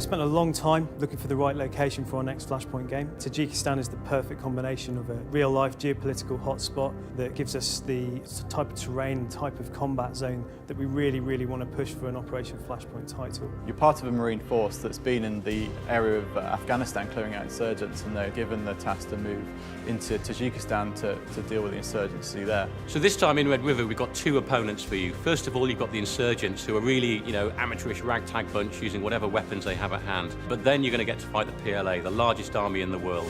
spent a long time looking for the right location for our next Flashpoint game. Tajikistan is the perfect combination of a real-life geopolitical hotspot that gives us the type of terrain and type of combat zone that we really want to push for an Operation Flashpoint title. You're part of a Marine force that's been in the area of Afghanistan clearing out insurgents, and they're given the task to move into Tajikistan to deal with the insurgency there. So this time in Red River we've got two opponents for you. First of all, you've got the insurgents, who are really, amateurish ragtag bunch using whatever weapons they have at hand. But then you're going to get to fight the PLA, the largest army in the world.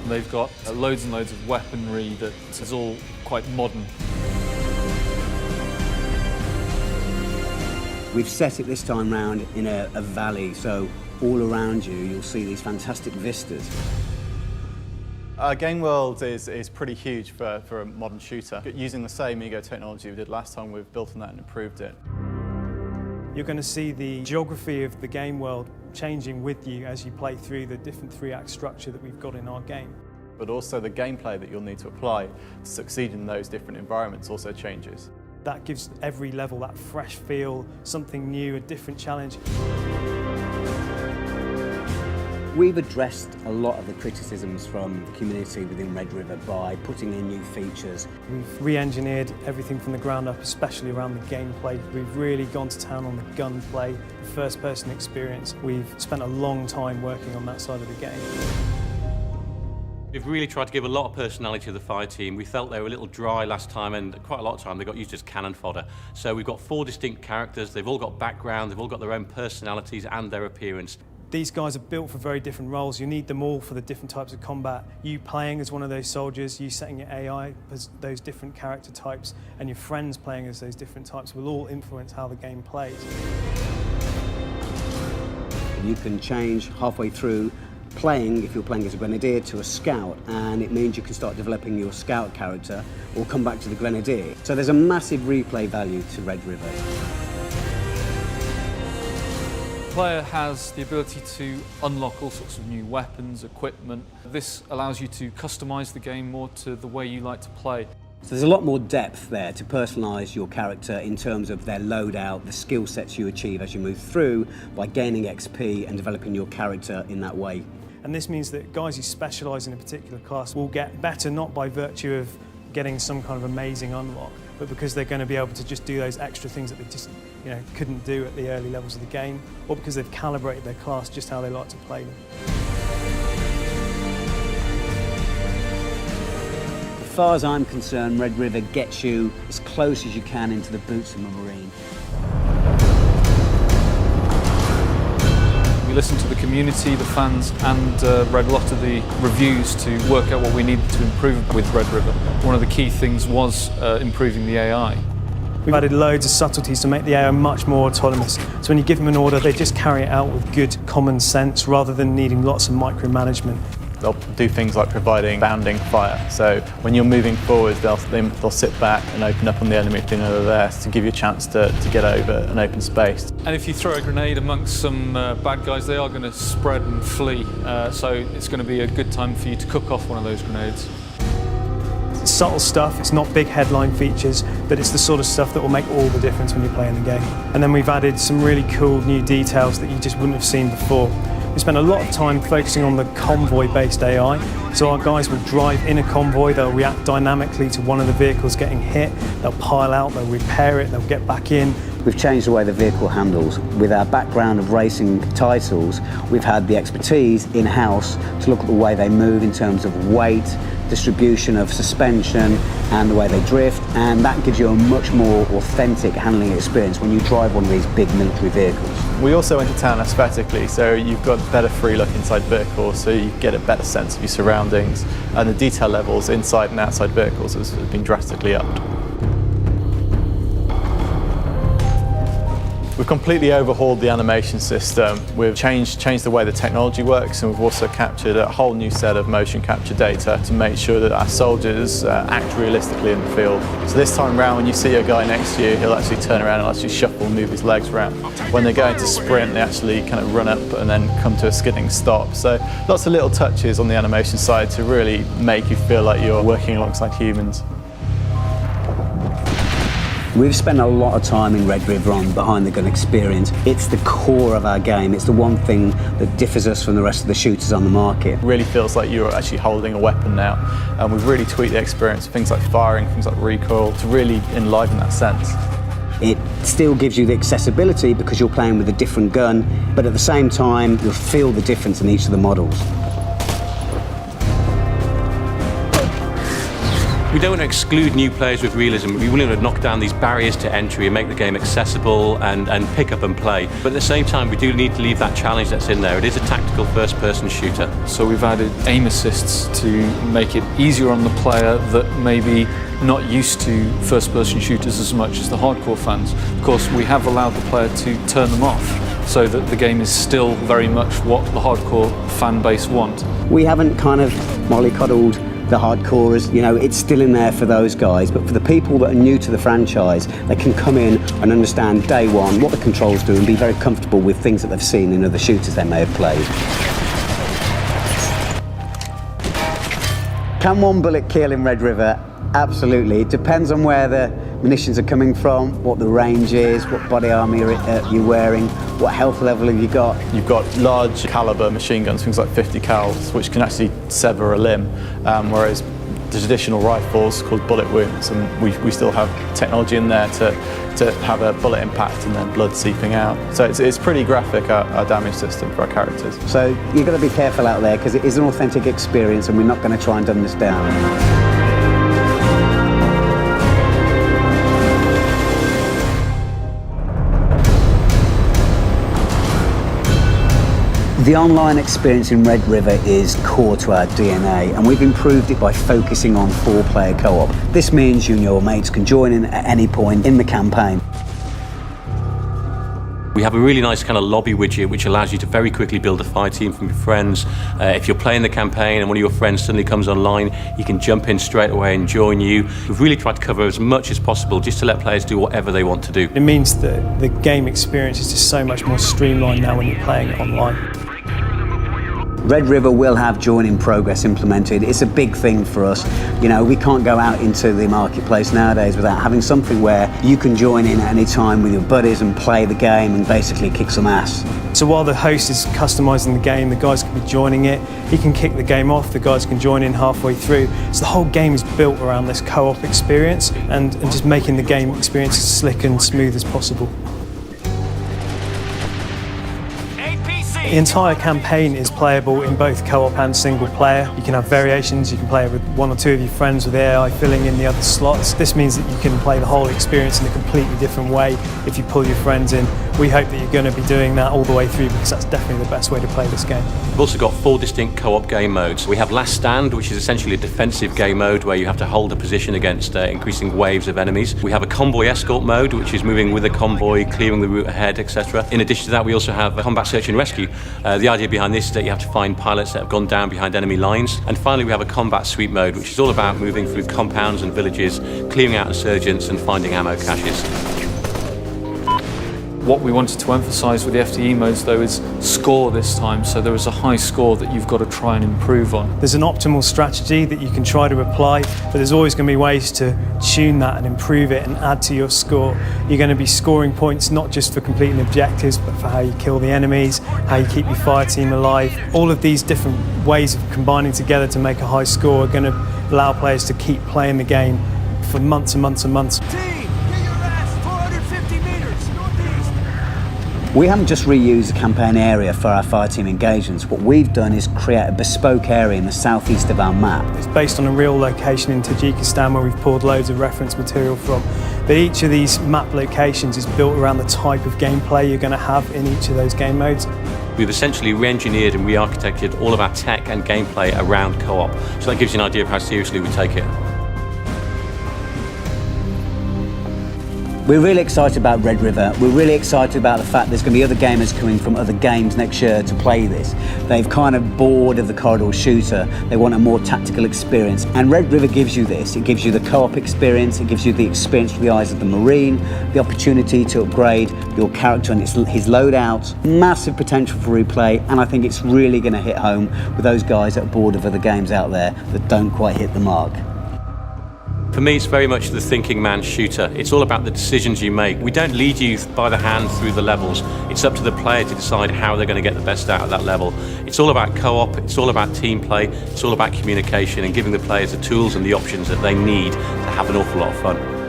They've got loads and loads of weaponry that is all quite modern. We've set it this time round in a valley, so all around you'll see these fantastic vistas. Our game world is pretty huge for a modern shooter. Using the same Ego technology we did last time, we've built on that and improved it. You're going to see the geography of the game world changing with you as you play through the different three-act structure that we've got in our game. But also the gameplay that you'll need to apply to succeed in those different environments also changes. That gives every level that fresh feel, something new, a different challenge. We've addressed a lot of the criticisms from the community within Red River by putting in new features. We've re-engineered everything from the ground up, especially around the gameplay. We've really gone to town on the gunplay, the first-person experience. We've spent a long time working on that side of the game. We've really tried to give a lot of personality to the fire team. We felt they were a little dry last time, and quite a lot of time they got used as cannon fodder. So we've got 4 distinct characters, they've all got background, they've all got their own personalities and their appearance. These guys are built for very different roles. You need them all for the different types of combat. You playing as one of those soldiers, you setting your AI as those different character types, and your friends playing as those different types will all influence how the game plays. You can change halfway through playing, if you're playing as a grenadier, to a scout, and it means you can start developing your scout character or come back to the grenadier. So there's a massive replay value to Red River. The player has the ability to unlock all sorts of new weapons, equipment. This allows you to customise the game more to the way you like to play. So there's a lot more depth there to personalise your character in terms of their loadout, the skill sets you achieve as you move through by gaining XP and developing your character in that way. And this means that guys who specialise in a particular class will get better not by virtue of getting some kind of amazing unlock, but because they're going to be able to just do those extra things that they just couldn't do at the early levels of the game, or because they've calibrated their class just how they like to play them. As far as I'm concerned, Red River gets you as close as you can into the boots of a Marine. We listened to the community, the fans, and read a lot of the reviews to work out what we needed to improve with Red River. One of the key things was improving the AI. We've added loads of subtleties to make the AI much more autonomous. So when you give them an order, they just carry it out with good common sense rather than needing lots of micromanagement. They'll do things like providing bounding fire. So when you're moving forward, they'll sit back and open up on the enemy if they know they're there, to give you a chance to get over an open space. And if you throw a grenade amongst some bad guys, they are going to spread and flee. So it's going to be a good time for you to cook off one of those grenades. It's subtle stuff, it's not big headline features, but it's the sort of stuff that will make all the difference when you're playing the game. And then we've added some really cool new details that you just wouldn't have seen before. We spent a lot of time focusing on the convoy-based AI. So our guys will drive in a convoy, they'll react dynamically to one of the vehicles getting hit, they'll pile out, they'll repair it, they'll get back in. We've changed the way the vehicle handles. With our background of racing titles, we've had the expertise in-house to look at the way they move in terms of weight, distribution of suspension, and the way they drift, and that gives you a much more authentic handling experience when you drive one of these big military vehicles. We also went to town aesthetically, so you've got better free look inside vehicles, so you get a better sense of your surroundings, and the detail levels inside and outside vehicles has been drastically upped. We've completely overhauled the animation system. We've changed the way the technology works, and we've also captured a whole new set of motion capture data to make sure that our soldiers act realistically in the field. So this time round, when you see a guy next to you, he'll actually turn around and actually shuffle and move his legs around. When they're going to sprint, they actually kind of run up and then come to a skidding stop. So lots of little touches on the animation side to really make you feel like you're working alongside humans. We've spent a lot of time in Red River on behind the gun experience. It's the core of our game. It's the one thing that differs us from the rest of the shooters on the market. It really feels like you're actually holding a weapon now. And we've really tweaked the experience, things like firing, things like recoil, to really enliven that sense. It still gives you the accessibility because you're playing with a different gun, but at the same time, you'll feel the difference in each of the models. We don't want to exclude new players with realism. We want to knock down these barriers to entry and make the game accessible and pick up and play. But at the same time, we do need to leave that challenge that's in there. It is a tactical first-person shooter. So we've added aim assists to make it easier on the player that may be not used to first-person shooters as much as the hardcore fans. Of course, we have allowed the player to turn them off so that the game is still very much what the hardcore fan base want. We haven't kind of mollycoddled the hardcorers, you know, it's still in there for those guys, but for the people that are new to the franchise, they can come in and understand day one what the controls do and be very comfortable with things that they've seen in other shooters they may have played. Can one bullet kill in Red River? Absolutely. It depends on where the munitions are coming from, what the range is, what body armour you're wearing, what health level have you got. You've got large caliber machine guns, things like 50 cals, which can actually sever a limb, whereas the traditional rifles called bullet wounds, and we still have technology in there to have a bullet impact and then blood seeping out. So it's pretty graphic, our damage system for our characters. So you've got to be careful out there because it is an authentic experience and we're not going to try and dumb this down. The online experience in Red River is core to our DNA, and we've improved it by focusing on 4-player co-op. This means you and your mates can join in at any point in the campaign. We have a really nice kind of lobby widget which allows you to very quickly build a fire team from your friends. If you're playing the campaign and one of your friends suddenly comes online, you can jump in straight away and join you. We've really tried to cover as much as possible just to let players do whatever they want to do. It means that the game experience is just so much more streamlined now when you're playing it online. Red River will have join in progress implemented. It's a big thing for us. You know, we can't go out into the marketplace nowadays without having something where you can join in at any time with your buddies and play the game and basically kick some ass. So while the host is customising the game, the guys can be joining it, he can kick the game off, the guys can join in halfway through. So the whole game is built around this co-op experience and just making the game experience as slick and smooth as possible. The entire campaign is playable in both co-op and single player. You can have variations, you can play with 1 or 2 of your friends with AI filling in the other slots. This means that you can play the whole experience in a completely different way if you pull your friends in. We hope that you're going to be doing that all the way through because that's definitely the best way to play this game. We've also got 4 distinct co-op game modes. We have Last Stand, which is essentially a defensive game mode where you have to hold a position against increasing waves of enemies. We have a Convoy Escort mode, which is moving with a convoy, clearing the route ahead, etc. In addition to that, we also have a Combat Search and Rescue. The idea behind this is that you have to find pilots that have gone down behind enemy lines. And finally, we have a Combat Sweep mode, which is all about moving through compounds and villages, clearing out insurgents and finding ammo caches. What we wanted to emphasise with the FTE modes though is score this time, so there is a high score that you've got to try and improve on. There's an optimal strategy that you can try to apply, but there's always going to be ways to tune that and improve it and add to your score. You're going to be scoring points not just for completing objectives, but for how you kill the enemies, how you keep your fire team alive. All of these different ways of combining together to make a high score are going to allow players to keep playing the game for months and months and months. We haven't just reused the campaign area for our fire team engagements. What we've done is create a bespoke area in the southeast of our map. It's based on a real location in Tajikistan where we've pulled loads of reference material from. But each of these map locations is built around the type of gameplay you're going to have in each of those game modes. We've essentially re-engineered and re-architected all of our tech and gameplay around co-op. So that gives you an idea of how seriously we take it. We're really excited about Red River. We're really excited about the fact there's going to be other gamers coming from other games next year to play this. They've kind of bored of the corridor shooter. They want a more tactical experience. And Red River gives you this. It gives you the co-op experience. It gives you the experience through the eyes of the Marine, the opportunity to upgrade your character and his loadout. Massive potential for replay. And I think it's really going to hit home with those guys that are bored of other games out there that don't quite hit the mark. For me, it's very much the thinking man shooter. It's all about the decisions you make. We don't lead you by the hand through the levels. It's up to the player to decide how they're going to get the best out of that level. It's all about co-op, it's all about team play, it's all about communication and giving the players the tools and the options that they need to have an awful lot of fun.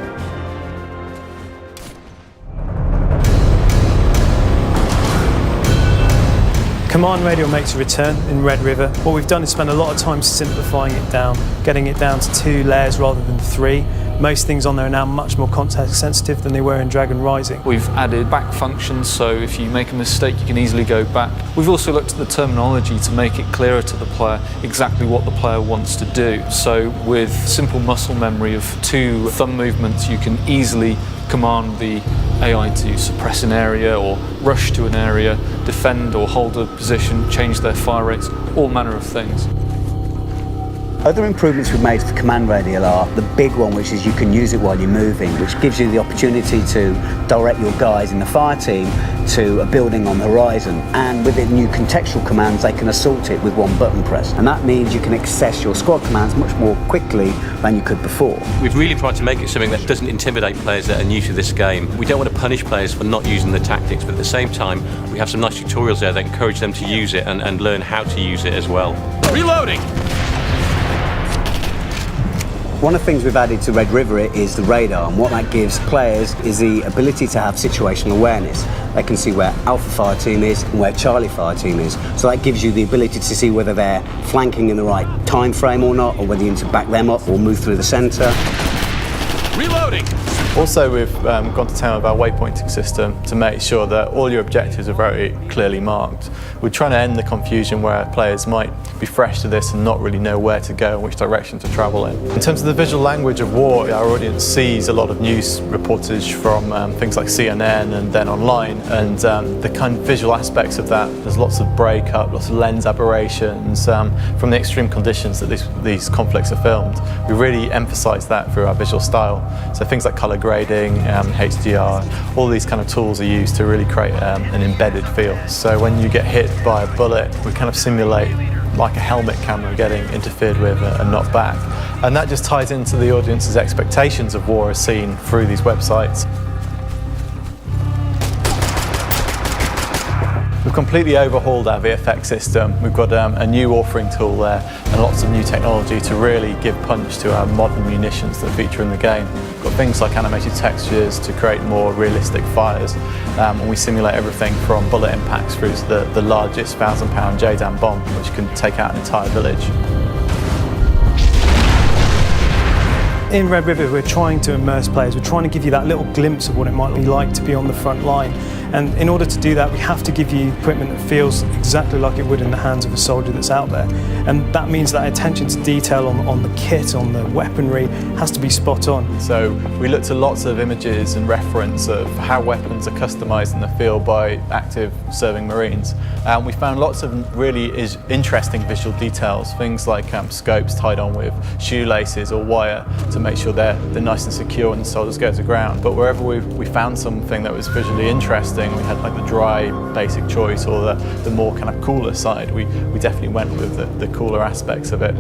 Command Radio makes a return in Red River. What we've done is spend a lot of time simplifying it down, getting it down to 2 layers rather than 3. Most things on there are now much more context sensitive than they were in Dragon Rising. We've added back functions, so if you make a mistake you can easily go back. We've also looked at the terminology to make it clearer to the player exactly what the player wants to do. So with simple muscle memory of 2 thumb movements you can easily command the AI to suppress an area or rush to an area, defend or hold a position, change their fire rates, all manner of things. Other improvements we've made for Command Radio are the big one, which is you can use it while you're moving, which gives you the opportunity to direct your guys in the fire team to a building on the horizon, and with the new contextual commands they can assault it with 1 button press, and that means you can access your squad commands much more quickly than you could before. We've really tried to make it something that doesn't intimidate players that are new to this game. We don't want to punish players for not using the tactics, but at the same time we have some nice tutorials there that encourage them to use it and learn how to use it as well. Reloading! One of the things we've added to Red River is the radar, and what that gives players is the ability to have situational awareness. They can see where Alpha Fire Team is and where Charlie Fire Team is. So that gives you the ability to see whether they're flanking in the right time frame or not, or whether you need to back them up or move through the centre. Reloading! Also, we've gone to town with our waypointing system to make sure that all your objectives are very clearly marked. We're trying to end the confusion where players might be fresh to this and not really know where to go and which direction to travel in. In terms of the visual language of war, our audience sees a lot of news reportage from things like CNN and then online, and the kind of visual aspects of that, there's lots of breakup, lots of lens aberrations from the extreme conditions that these conflicts are filmed. We really emphasise that through our visual style. So things like colour grading, HDR, all these kind of tools are used to really create an embedded feel. So when you get hit by a bullet, we kind of simulate like a helmet camera getting interfered with and knocked back. And that just ties into the audience's expectations of war as seen through these websites. We've completely overhauled our VFX system. We've got a new authoring tool there and lots of new technology to really give punch to our modern munitions that feature in the game. We've got things like animated textures to create more realistic fires, and we simulate everything from bullet impacts through to the largest 1,000-pound JDAM bomb, which can take out an entire village. In Red River, we're trying to immerse players. We're trying to give you that little glimpse of what it might be like to be on the front line. And in order to do that, we have to give you equipment that feels exactly like it would in the hands of a soldier that's out there. And that means that attention to detail on the kit, on the weaponry, has to be spot on. So we looked at lots of images and reference of how weapons are customised in the field by active serving Marines. And we found lots of really interesting visual details, things like scopes tied on with shoelaces or wire to make sure they're nice and secure when the soldiers go to ground. But wherever we found something that was visually interesting, we had like the dry basic choice or the more kind of cooler side, we definitely went with the cooler aspects of it.